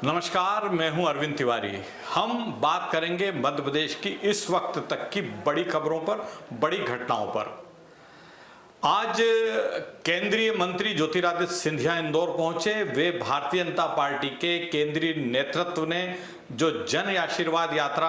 नमस्कार, मैं हूं अरविंद तिवारी। हम बात करेंगे मध्य प्रदेश की इस वक्त तक की बड़ी खबरों पर, बड़ी घटनाओं पर। आज केंद्रीय मंत्री ज्योतिरादित्य सिंधिया इंदौर पहुंचे। वे भारतीय जनता पार्टी के केंद्रीय नेतृत्व ने जो जन आशीर्वाद यात्रा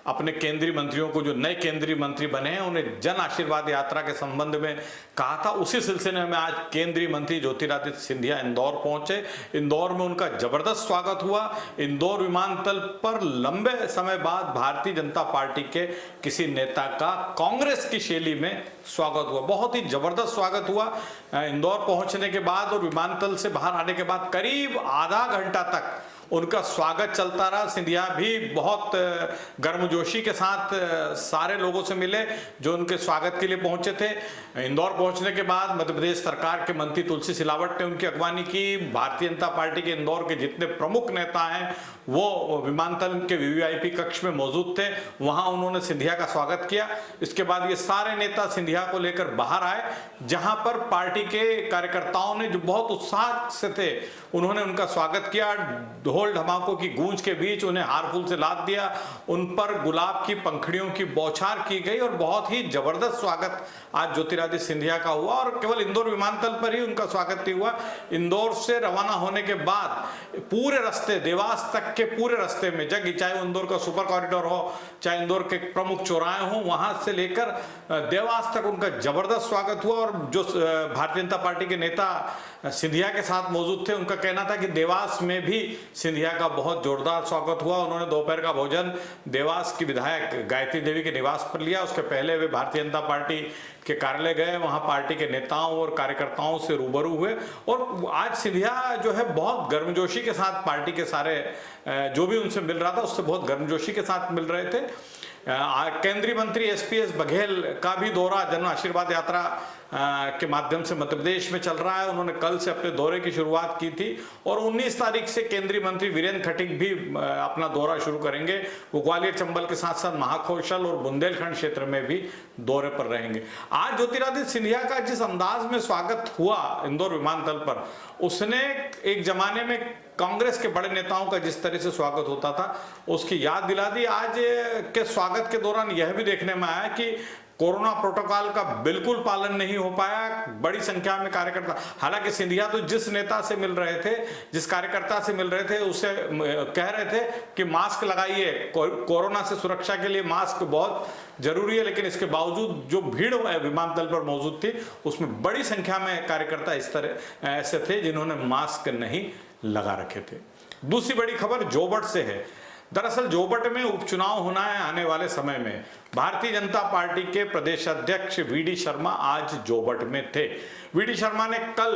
अपने केंद्रीय मंत्रियों को, जो नए केंद्रीय मंत्री बने हैं, उन्हें जन आशीर्वाद यात्रा के संबंध में कहा था, उसी सिलसिले में आज केंद्रीय मंत्री ज्योतिरादित्य सिंधिया इंदौर पहुंचे। इंदौर में उनका जबरदस्त स्वागत हुआ। इंदौर विमानतल पर लंबे समय बाद भारतीय जनता पार्टी के किसी नेता का कांग्रेस की शैली में स्वागत हुआ। बहुत ही जबरदस्त स्वागत हुआ। इंदौर पहुंचने के बाद और विमानतल से बाहर आने के बाद करीब आधा घंटा तक उनका स्वागत चलता रहा। सिंधिया भी बहुत गर्मजोशी के साथ सारे लोगों से मिले जो उनके स्वागत के लिए पहुंचे थे। इंदौर पहुंचने के बाद मध्य प्रदेश सरकार के मंत्री तुलसी सिलावट ने उनकी अगवानी की। भारतीय जनता पार्टी के इंदौर के जितने प्रमुख नेता हैं वो विमानतल के वीवीआईपी कक्ष में मौजूद थे। वहां उन्होंने सिंधिया का स्वागत किया। इसके बाद ये सारे नेता सिंधिया को लेकर बाहर आए, जहां पर पार्टी के कार्यकर्ताओं ने, जो बहुत उत्साह से थे, उन्होंने उनका स्वागत किया। ढोल धमाकों की गूंज के बीच उन्हें हार फूल से लाद दिया। उन पर गुलाब की पंखड़ियों की बौछार की गई और बहुत ही जबरदस्त स्वागत आज ज्योतिरादित्य सिंधिया का हुआ। और केवल इंदौर विमानतल पर ही उनका स्वागत नहीं हुआ। इंदौर से रवाना होने के बाद पूरे रास्ते, देवास तक के पूरे रास्ते में, जगह चाहे इंदौर का सुपर कॉरिडोर हो, चाहे इंदौर के प्रमुख चौराहे हो, वहां से लेकर देवास तक उनका जबरदस्त स्वागत हुआ। और जो भारतीय जनता पार्टी के नेता सिंधिया के साथ मौजूद थे, उनका कहना था कि देवास में भी सिंधिया का बहुत जोरदार स्वागत हुआ। उन्होंने दोपहर का भोजन देवास की विधायक गायत्री देवी के निवास पर लिया। उसके पहले वे भारतीय जनता पार्टी के कार्यालय गए, वहां पार्टी के नेताओं और कार्यकर्ताओं से रूबरू हुए। और आज सिंधिया जो है बहुत गर्मजोशी के साथ पार्टी के सारे जो भी उनसे मिल रहा था उससे बहुत गर्मजोशी के साथ मिल रहे थे। केंद्रीय मंत्री एसपीएस बघेल का भी दौरा जन आशीर्वाद यात्रा के माध्यम से मध्य प्रदेश में चल रहा है। उन्होंने कल से अपने दौरे की शुरुआत की थी और 19 तारीख से केंद्रीय मंत्री वीरेंद्र खटीक भी अपना दौरा शुरू करेंगे। वो ग्वालियर, चंबल के साथ साथ महाकौशल और बुंदेलखंड क्षेत्र में भी दौरे पर रहेंगे। आज ज्योतिरादित्य सिंधिया का जिस अंदाज में स्वागत हुआ इंदौर विमानतल पर, उसने एक जमाने में कांग्रेस के बड़े नेताओं का जिस तरह से स्वागत होता था उसकी याद दिला दी। आज के स्वागत के दौरान यह भी देखने में आया कि कोरोना प्रोटोकॉल का बिल्कुल पालन नहीं हो पाया। बड़ी संख्या में कार्यकर्ता, हालांकि सिंधिया तो जिस नेता से मिल रहे थे, जिस कार्यकर्ता से मिल रहे थे, उससे कह रहे थे कि मास्क लगाइए, कोरोना से सुरक्षा के लिए मास्क बहुत जरूरी है। लेकिन इसके बावजूद जो भीड़ विमानतल पर मौजूद थी उसमें बड़ी संख्या में कार्यकर्ता इस तरह ऐसे थे जिन्होंने मास्क नहीं लगा रखे थे। दूसरी बड़ी खबर जोबट से है। दरअसल जोबट में उपचुनाव होना है आने वाले समय में। भारतीय जनता पार्टी के प्रदेश अध्यक्ष वीडी शर्मा आज जोबट में थे। वीडी शर्मा ने कल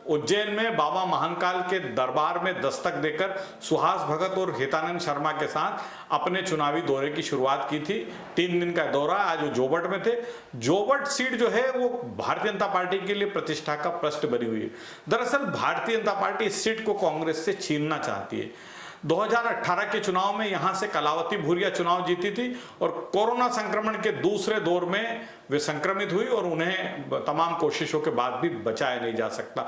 उज्जैन में बाबा महाकाल के दरबार में दस्तक देकर सुहास भगत और हितानंद शर्मा के साथ अपने चुनावी दौरे की शुरुआत की थी। 3 दिन का दौरा, आज वो जोबट में थे। जोबट सीट जो है वो भारतीय जनता पार्टी के लिए प्रतिष्ठा का प्रश्न बनी हुई है। दरअसल भारतीय जनता पार्टी इस सीट को कांग्रेस से छीनना चाहती है। 2018 के चुनाव में यहां से कलावती भूरिया चुनाव जीती थी और कोरोना संक्रमण के दूसरे दौर में वे संक्रमित हुई और उन्हें तमाम कोशिशों के बाद भी बचाया नहीं जा सकता।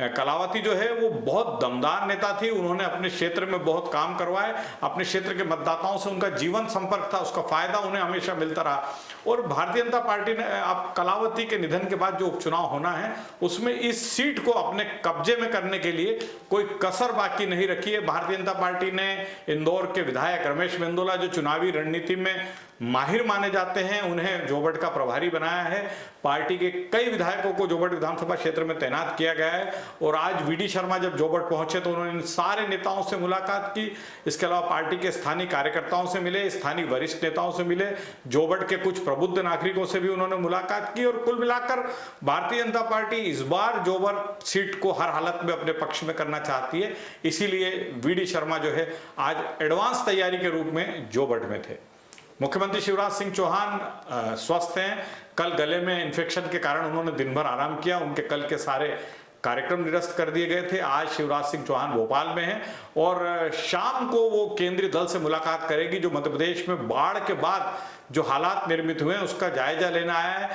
कलावती जो है वो बहुत दमदार नेता थी। उन्होंने अपने क्षेत्र में बहुत काम करवाए। अपने क्षेत्र के मतदाताओं से उनका जीवन संपर्क था, उसका फायदा उन्हें हमेशा मिलता रहा। और भारतीय जनता पार्टी ने अब कलावती के निधन के बाद जो उपचुनाव होना है उसमें इस सीट को अपने कब्जे में करने के लिए कोई कसर बाकी नहीं रखी है। भारतीय जनता पार्टी ने इंदौर के विधायक रमेश मेंदोला, जो चुनावी रणनीति में माहिर माने जाते हैं, उन्हें जोबट का प्रभारी बनाया है। पार्टी के कई विधायकों को जोबट विधानसभा क्षेत्र में तैनात किया गया है। और आज वीडी शर्मा जब जोबट पहुंचे तो उन्होंने इन सारे नेताओं से मुलाकात की। इसके अलावा पार्टी के स्थानीय कार्यकर्ताओं से मिले, स्थानीय वरिष्ठ नेताओं से मिले, जोबट के कुछ प्रबुद्ध नागरिकों से भी उन्होंने मुलाकात की। और कुल मिलाकर भारतीय जनता पार्टी इस बार जोबट सीट को हर हालत में अपने पक्ष में करना चाहती है। इसीलिए वीडी शर्मा जो है आज एडवांस तैयारी के रूप में जोबट में थे। मुख्यमंत्री शिवराज सिंह चौहान स्वस्थ हैं। कल गले में इन्फेक्शन के कारण उन्होंने दिन भर आराम किया। उनके कल के सारे कार्यक्रम निरस्त कर दिए गए थे। आज शिवराज सिंह चौहान भोपाल में हैं और शाम को वो केंद्रीय दल से मुलाकात करेगी जो मध्य प्रदेश में बाढ़ के बाद जो हालात निर्मित हुए हैं उसका जायजा लेना आया है।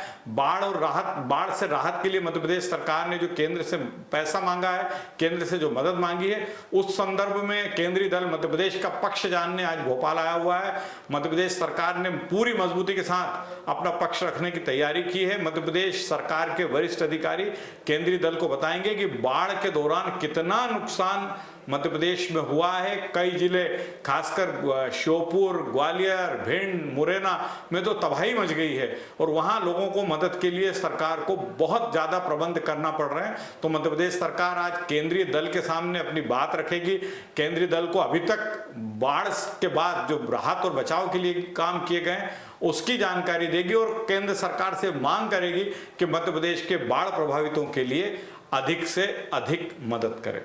बाढ़ से राहत के लिए मध्य प्रदेश सरकार ने जो केंद्र से पैसा मांगा है, केंद्र से जो मदद मांगी है, उस संदर्भ में केंद्रीय दल मध्य प्रदेश का पक्ष जानने आज भोपाल आया हुआ है। मध्य प्रदेश सरकार ने पूरी मजबूती के साथ अपना पक्ष रखने की तैयारी की है। मध्य प्रदेश सरकार के वरिष्ठ अधिकारी केंद्रीय दल को बताएंगे कि बाढ़ के दौरान कितना नुकसान मध्य प्रदेश में हुआ है। कई जिले खासकर श्योपुर, ग्वालियर, भिंड, मुरैना में तो तबाही मच गई है और वहां लोगों को मदद के लिए सरकार को बहुत ज्यादा प्रबंध करना पड़ रहे हैं। तो मध्य प्रदेश सरकार आज केंद्रीय दल के सामने अपनी बात रखेगी। केंद्रीय दल को अभी तक बाढ़ के बाद जो राहत और बचाव के लिए काम किए गए उसकी जानकारी देगी और केंद्र सरकार से मांग करेगी कि मध्य प्रदेश के बाढ़ प्रभावितों के लिए अधिक से अधिक मदद करे।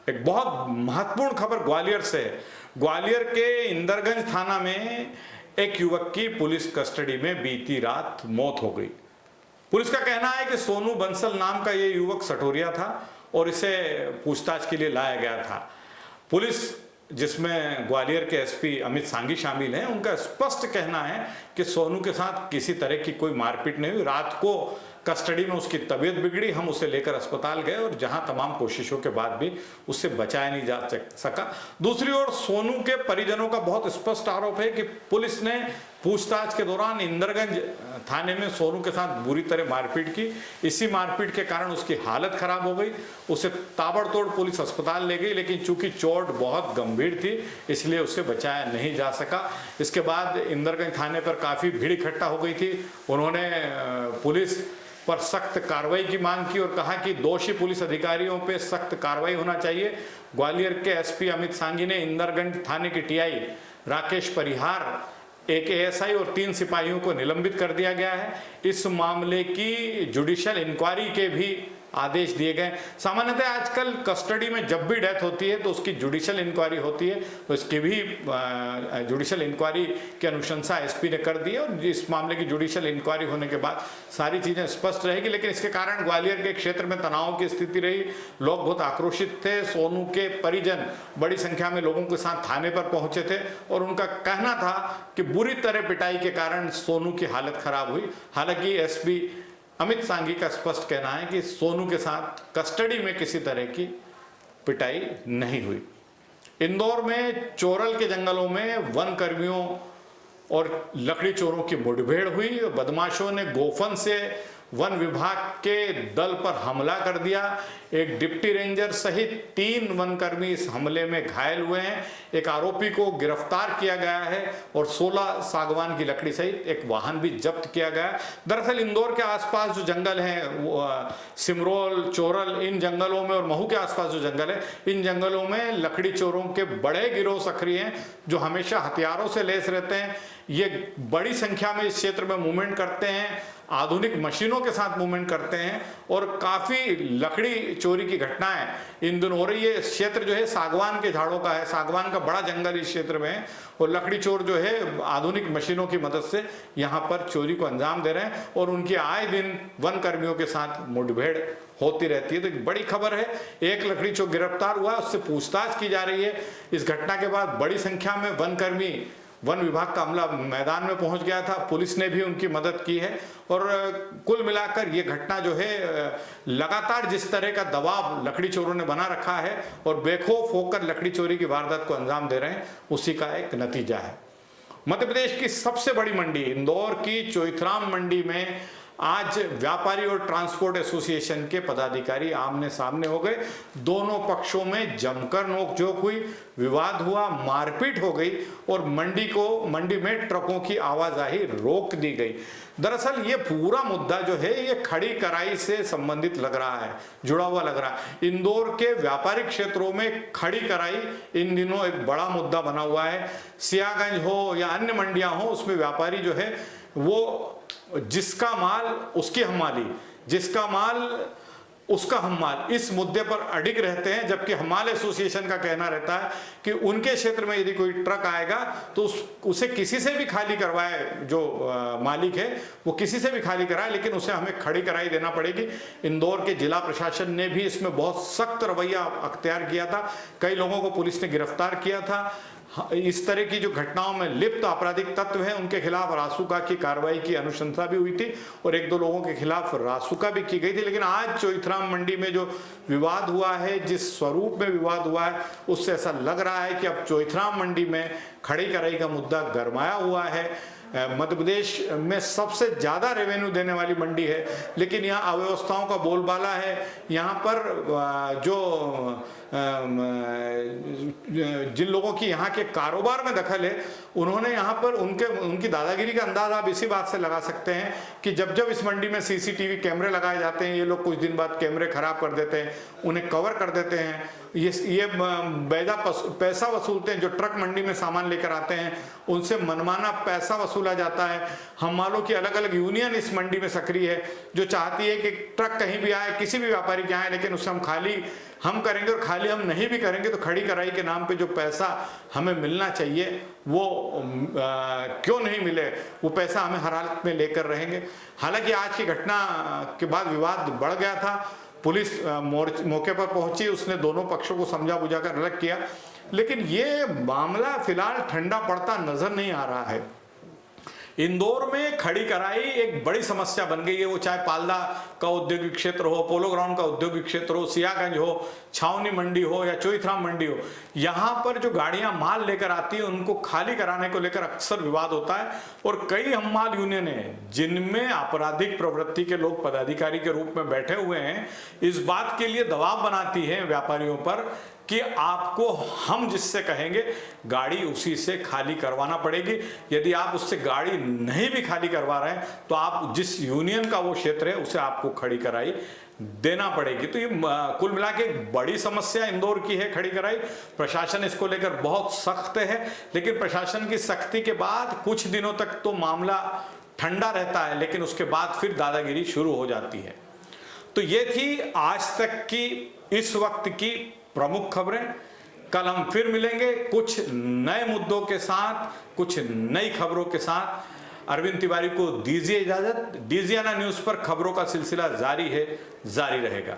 एक बहुत महत्वपूर्ण खबर ग्वालियर से है। ग्वालियर के इंदरगंज थाना में एक युवक की पुलिस कस्टडी में बीती रात मौत हो गई। पुलिस का कहना है कि सोनू बंसल नाम का ये युवक सटोरिया था और इसे पूछताछ के लिए लाया गया था। पुलिस, जिसमें ग्वालियर के एसपी अमित सांघी शामिल हैं, उनका स्पष्ट कहना है कि सोनू के साथ किसी तरह की कोई मारपीट नहीं हुई। रात को कस्टडी में उसकी तबीयत बिगड़ी, हम उसे लेकर अस्पताल गए और जहां तमाम कोशिशों के बाद भी उससे बचाया नहीं जा सका। दूसरी ओर सोनू के परिजनों का बहुत स्पष्ट आरोप है कि पुलिस ने पूछताछ के दौरान इंदरगंज थाने में सोनू के साथ बुरी तरह मारपीट की। इसी मारपीट के कारण उसकी हालत खराब हो गई। उसे ताबड़तोड़ पुलिस अस्पताल ले गई, लेकिन चूंकि चोट बहुत गंभीर थी इसलिए उसे बचाया नहीं जा सका। इसके बाद इंदरगंज थाने पर काफी भीड़ इकट्ठा हो गई थी। उन्होंने पुलिस पर सख्त कार्रवाई की मांग की और कहा कि दोषी पुलिस अधिकारियों पे सख्त कार्रवाई होना चाहिए। ग्वालियर के एसपी अमित सांघी ने इंदरगंज थाने के टीआई राकेश परिहार, एक एएसआई और 3 सिपाहियों को निलंबित कर दिया गया है। इस मामले की जुडिशियल इंक्वायरी के भी आदेश दिए गए। सामान्यतः आजकल कस्टडी में जब भी डेथ होती है तो उसकी जुडिशियल इंक्वायरी होती है, तो इसकी भी जुडिशियल इंक्वायरी की अनुशंसा एसपी ने कर दी है और इस मामले की जुडिशियल इंक्वायरी होने के बाद सारी चीजें स्पष्ट रहेगी। लेकिन इसके कारण ग्वालियर के क्षेत्र में तनाव की स्थिति रही, लोग बहुत आक्रोशित थे। सोनू के परिजन बड़ी संख्या में लोगों के साथ थाने पर पहुंचे थे और उनका कहना था कि बुरी तरह पिटाई के कारण सोनू की हालत खराब हुई। हालांकि एसपी अमित सांघी का स्पष्ट कहना है कि सोनू के साथ कस्टडी में किसी तरह की पिटाई नहीं हुई। इंदौर में चोरल के जंगलों में वन कर्मियों और लकड़ी चोरों की मुठभेड़ हुई। बदमाशों ने गोफन से वन विभाग के दल पर हमला कर दिया। एक डिप्टी रेंजर सहित 3 वनकर्मी इस हमले में घायल हुए हैं। एक आरोपी को गिरफ्तार किया गया है और 16 सागवान की लकड़ी सहित एक वाहन भी जब्त किया गया है। दरअसल इंदौर के आसपास जो जंगल हैं, सिमरोल, चोरल, इन जंगलों में और महू के आसपास जो जंगल है, इन जंगलों में लकड़ी चोरों के बड़े गिरोह सक्रिय हैं जो हमेशा हथियारों से लैस रहते हैं। ये बड़ी संख्या में इस क्षेत्र में मूवमेंट करते हैं, आधुनिक मशीनों के साथ मूवमेंट करते हैं और काफी लकड़ी चोरी की घटनाएं इन दिनों हो रही है। इस क्षेत्र जो है सागवान के झाड़ों का है, सागवान का बड़ा जंगल इस क्षेत्र में है और लकड़ी चोर जो है आधुनिक मशीनों की मदद से यहाँ पर चोरी को अंजाम दे रहे हैं और उनकी आए दिन वन कर्मियों के साथ मुठभेड़ होती रहती है। तो एक बड़ी खबर है, एक लकड़ी चोर गिरफ्तार हुआ, उससे पूछताछ की जा रही है। इस घटना के बाद बड़ी संख्या में वन कर्मी, वन विभाग का अमला मैदान में पहुंच गया था, पुलिस ने भी उनकी मदद की है और कुल मिलाकर ये घटना जो है लगातार जिस तरह का दबाव लकड़ी चोरों ने बना रखा है और बेखौफ होकर लकड़ी चोरी की वारदात को अंजाम दे रहे हैं, उसी का एक नतीजा है। मध्य प्रदेश की सबसे बड़ी मंडी इंदौर की चोइथराम मंडी में आज व्यापारी और ट्रांसपोर्ट एसोसिएशन के पदाधिकारी आमने सामने हो गए। दोनों पक्षों में जमकर नोकझोंक हुई, विवाद हुआ, मारपीट हो गई और मंडी में ट्रकों की आवाजाही रोक दी गई। दरअसल ये पूरा मुद्दा जो है ये खड़ी कराई से संबंधित लग रहा है, जुड़ा हुआ लग रहा है। इंदौर के व्यापारिक क्षेत्रों में खड़ी कराई इन दिनों एक बड़ा मुद्दा बना हुआ है। सियागंज हो या अन्य मंडियां हो, उसमें व्यापारी जो है वो जिसका माल उसकी हमाली, जिसका माल उसका हम्माल इस मुद्दे पर अडिग रहते हैं, जबकि हम्माल एसोसिएशन का कहना रहता है कि उनके क्षेत्र में यदि कोई ट्रक आएगा तो उसे किसी से भी खाली करवाए, जो मालिक है वो किसी से भी खाली कराए, लेकिन उसे हमें खड़ी कराई देना पड़ेगी। इंदौर के जिला प्रशासन ने भी इसमें बहुत सख्त रवैया अख्तियार किया था, कई लोगों को पुलिस ने गिरफ्तार किया था। इस तरह की जो घटनाओं में लिप्त आपराधिक तत्व हैं उनके खिलाफ रासुका की कार्रवाई की अनुशंसा भी हुई थी और 1-2 लोगों के खिलाफ रासुका भी की गई थी। लेकिन आज चोइथराम मंडी में जो विवाद हुआ है, जिस स्वरूप में विवाद हुआ है, उससे ऐसा लग रहा है कि अब चोइथराम मंडी में खड़ी कराई का मुद्दा गरमाया हुआ है। मध्य प्रदेश में सबसे ज़्यादा रेवेन्यू देने वाली मंडी है, लेकिन यहाँ अव्यवस्थाओं का बोलबाला है। यहाँ पर जो जिन लोगों की यहाँ के कारोबार में दखल है, उन्होंने यहाँ पर उनकी दादागिरी का अंदाज आप इसी बात से लगा सकते हैं कि जब जब इस मंडी में सीसीटीवी कैमरे लगाए जाते हैं, ये लोग कुछ दिन बाद कैमरे खराब कर देते हैं, उन्हें कवर कर देते हैं। ये बेजा पैसा वसूलते हैं, जो ट्रक मंडी में सामान लेकर आते हैं उनसे मनमाना पैसा वसूला जाता है। हम्मालों की अलग अलग यूनियन इस मंडी में सक्रिय है, जो चाहती है कि ट्रक कहीं भी आए, किसी भी व्यापारी के आए, लेकिन उससे हम करेंगे, और खाली हम नहीं भी करेंगे तो खड़ी कराई के नाम पे जो पैसा हमें मिलना चाहिए वो क्यों नहीं मिले, वो पैसा हमें हर हालत में लेकर रहेंगे। हालांकि आज की घटना के बाद विवाद बढ़ गया था, पुलिस मौके पर पहुंची, उसने दोनों पक्षों को समझा बुझाकर अलग किया, लेकिन ये मामला फिलहाल ठंडा पड़ता नजर नहीं आ रहा है। इंदौर में खड़ी कराई एक बड़ी समस्या बन गई है, वो चाहे पाल्दा का औद्योगिक क्षेत्र हो, पोलो ग्राउंड का औद्योगिक क्षेत्र हो, सियागंज हो, छावनी मंडी हो या चोइथराम मंडी हो, यहाँ पर जो गाड़ियां माल लेकर आती है उनको खाली कराने को लेकर अक्सर विवाद होता है। और कई हम्माल यूनियन है जिनमें आपराधिक प्रवृत्ति के लोग पदाधिकारी के रूप में बैठे हुए हैं, इस बात के लिए दबाव बनाती है व्यापारियों पर कि आपको हम जिससे कहेंगे गाड़ी उसी से खाली करवाना पड़ेगी। यदि आप उससे गाड़ी नहीं भी खाली करवा रहे हैं तो आप जिस यूनियन का वो क्षेत्र है उसे आपको खड़ी कराई देना पड़ेगी। तो ये कुल मिला के एक बड़ी समस्या इंदौर की है खड़ी कराई। प्रशासन इसको लेकर बहुत सख्त है, लेकिन प्रशासन की सख्ती के बाद कुछ दिनों तक तो मामला ठंडा रहता है, लेकिन उसके बाद फिर दादागिरी शुरू हो जाती है। तो ये थी आज तक की इस वक्त की प्रमुख खबरें। कल हम फिर मिलेंगे कुछ नए मुद्दों के साथ, कुछ नई खबरों के साथ। अरविंद तिवारी को दीजिए इजाजत। डीजीएनए न्यूज़ पर खबरों का सिलसिला जारी है, जारी रहेगा।